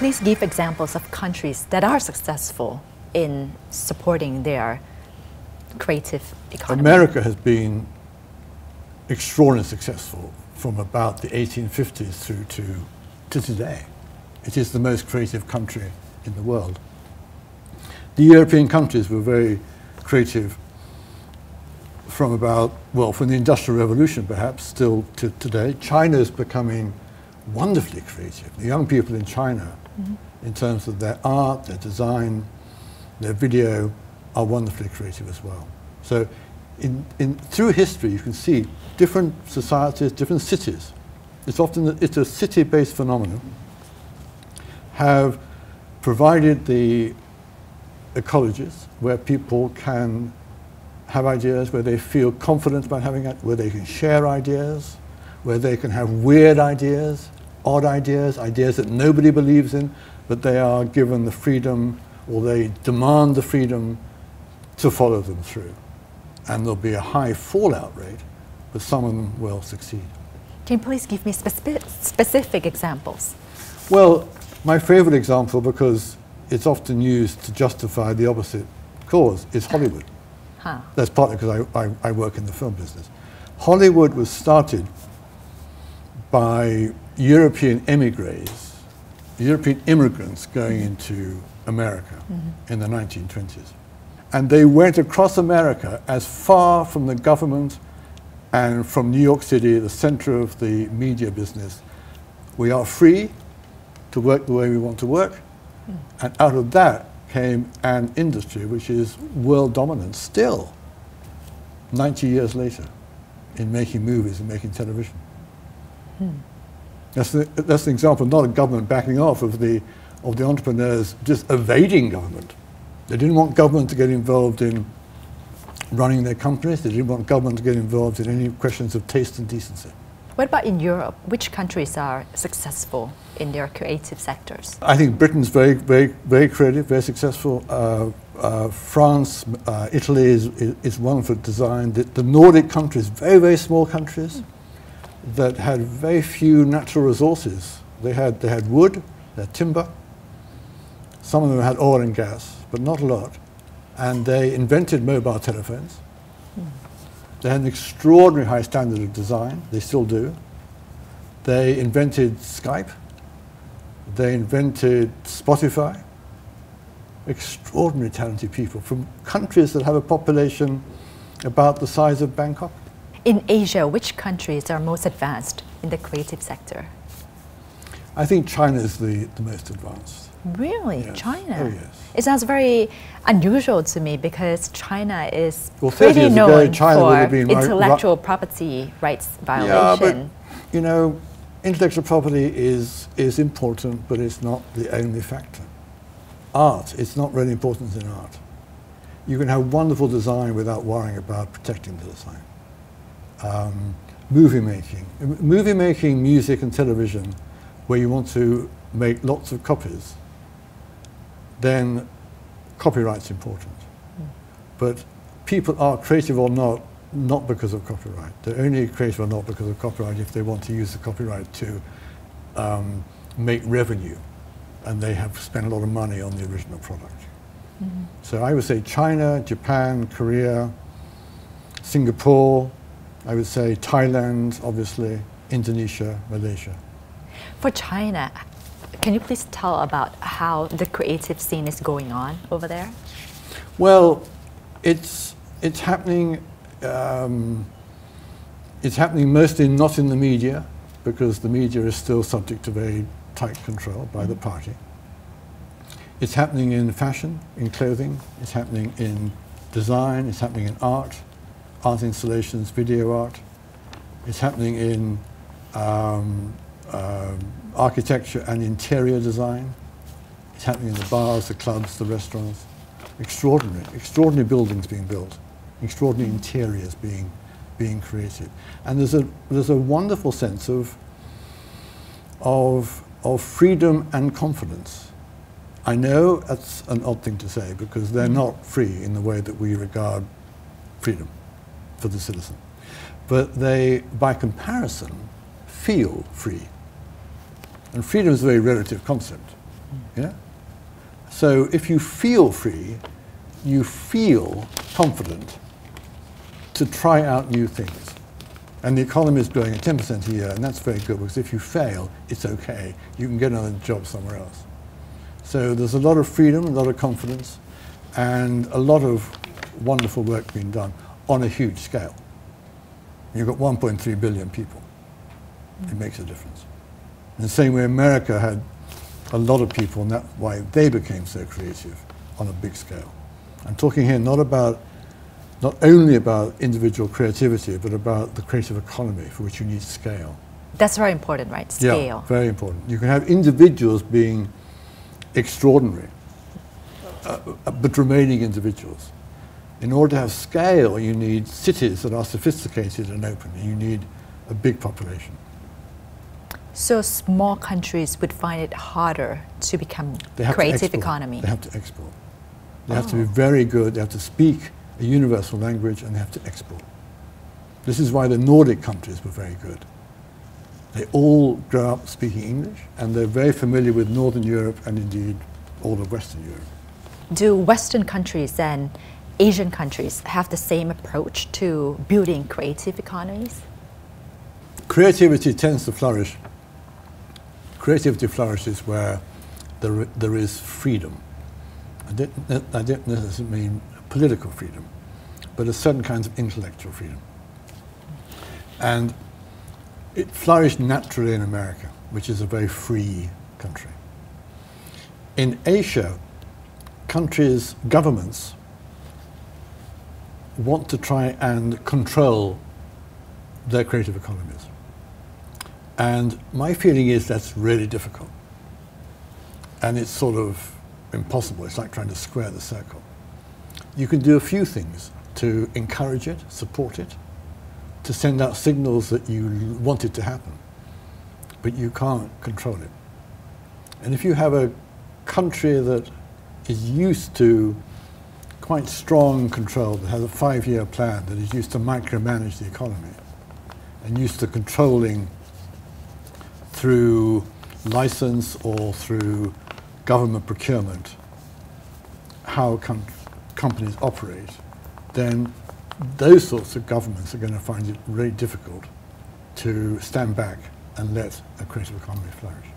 please give examples of countries that are successful in supporting their creative economy? America has been extraordinarily successful from about the 1850s through to today. It is the most creative country in the world. The European countries were very creative from about, well, from the Industrial Revolution perhaps, still to today. China is becoming wonderfully creative. The young people in China, in terms of their art, their design, their video, are wonderfully creative as well. So through history you can see different societies, different cities. It's a city-based phenomenon, have provided the ecologies where people can have ideas, where they feel confident about having it, where they can share ideas, where they can have weird ideas, odd ideas, ideas that nobody believes in, but they are given the freedom, or they demand the freedom to follow them through. And there'll be a high fallout rate, but some of them will succeed. Can you please give me specific examples? Well, my favorite example, because it's often used to justify the opposite cause, is Hollywood. Huh. That's partly because I work in the film business. Hollywood was started by European emigres, European immigrants going into America in the 1920s. And they went across America as far from the government and from New York City, the center of the media business. We are free to work the way we want to work. And out of that came an industry which is world dominant still, 90 years later, in making movies and making television. That's an example, not a government backing off of the entrepreneurs just evading government. They didn't want government to get involved in running their companies. They didn't want government to get involved in any questions of taste and decency. What about in Europe? Which countries are successful in their creative sectors? I think Britain's very, very, very creative, very successful. France, Italy is one for design. The Nordic countries, very, very small countries that had very few natural resources. They had wood, they had timber. Some of them had oil and gas, but not a lot. And they invented mobile telephones. They had an extraordinary high standard of design. They still do. They invented Skype. They invented Spotify. Extraordinary talented people from countries that have a population about the size of Bangkok. In Asia, which countries are most advanced in the creative sector? I think China is the most advanced. Really? Yes. China? Oh, yes. It sounds very unusual to me because China is Well, 30 pretty years ago, known China would for have been intellectual property rights violation. Yeah, but, you know, intellectual property is important, but it's not the only factor. Art, it's not really important in art. You can have wonderful design without worrying about protecting the design. Movie making, music and television, where you want to make lots of copies, then copyright's important. But people are creative or not because of copyright. They're only creative or not because of copyright if they want to use the copyright to make revenue, and they have spent a lot of money on the original product. So I would say China, Japan, Korea, Singapore, I would say Thailand, obviously, Indonesia, Malaysia. For China, can you please tell about how the creative scene is going on over there? Well, it's happening. It's happening mostly not in the media, because the media is still subject to very tight control by the party. It's happening in fashion, in clothing. It's happening in design. It's happening in art installations, video art. It's happening in architecture and interior design. It's happening in the bars, the clubs, the restaurants. Extraordinary buildings being built, extraordinary interiors being created. And there's a wonderful sense of freedom and confidence. I know that's an odd thing to say, because they're not free in the way that we regard freedom for the citizen. But they, by comparison, feel free. And freedom is a very relative concept. Yeah? So if you feel free, you feel confident to try out new things. And the economy is growing at 10% a year, and that's very good, because if you fail, it's okay. You can get another job somewhere else. So there's a lot of freedom, a lot of confidence, and a lot of wonderful work being done on a huge scale. You've got 1.3 billion people. It makes a difference. In the same way America had a lot of people, and that's why they became so creative on a big scale. I'm talking here not only about individual creativity, but about the creative economy for which you need scale. That's very important, right? Scale. Yeah, very important. You can have individuals being extraordinary, but remaining individuals. In order to have scale, you need cities that are sophisticated and open. You need a big population. So small countries would find it harder to become creative economy. They have to export. They have to be very good. They have to speak a universal language, and they have to export. This is why the Nordic countries were very good. They all grow up speaking English, and they're very familiar with Northern Europe and indeed all of Western Europe. Do Western countries and Asian countries have the same approach to building creative economies? Creativity tends to flourish. Creativity flourishes where there is freedom. I don't necessarily mean political freedom, but a certain kinds of intellectual freedom. And it flourished naturally in America, which is a very free country. In Asia, countries, governments want to try and control their creative economies. And my feeling is that's really difficult. And it's sort of impossible. It's like trying to square the circle. You can do a few things to encourage it, support it, to send out signals that you want it to happen, but you can't control it. And if you have a country that is used to quite strong control, that has a 5-year plan, that is used to micromanage the economy, and used to controlling through license or through government procurement how companies operate, then those sorts of governments are going to find it very difficult to stand back and let a creative economy flourish.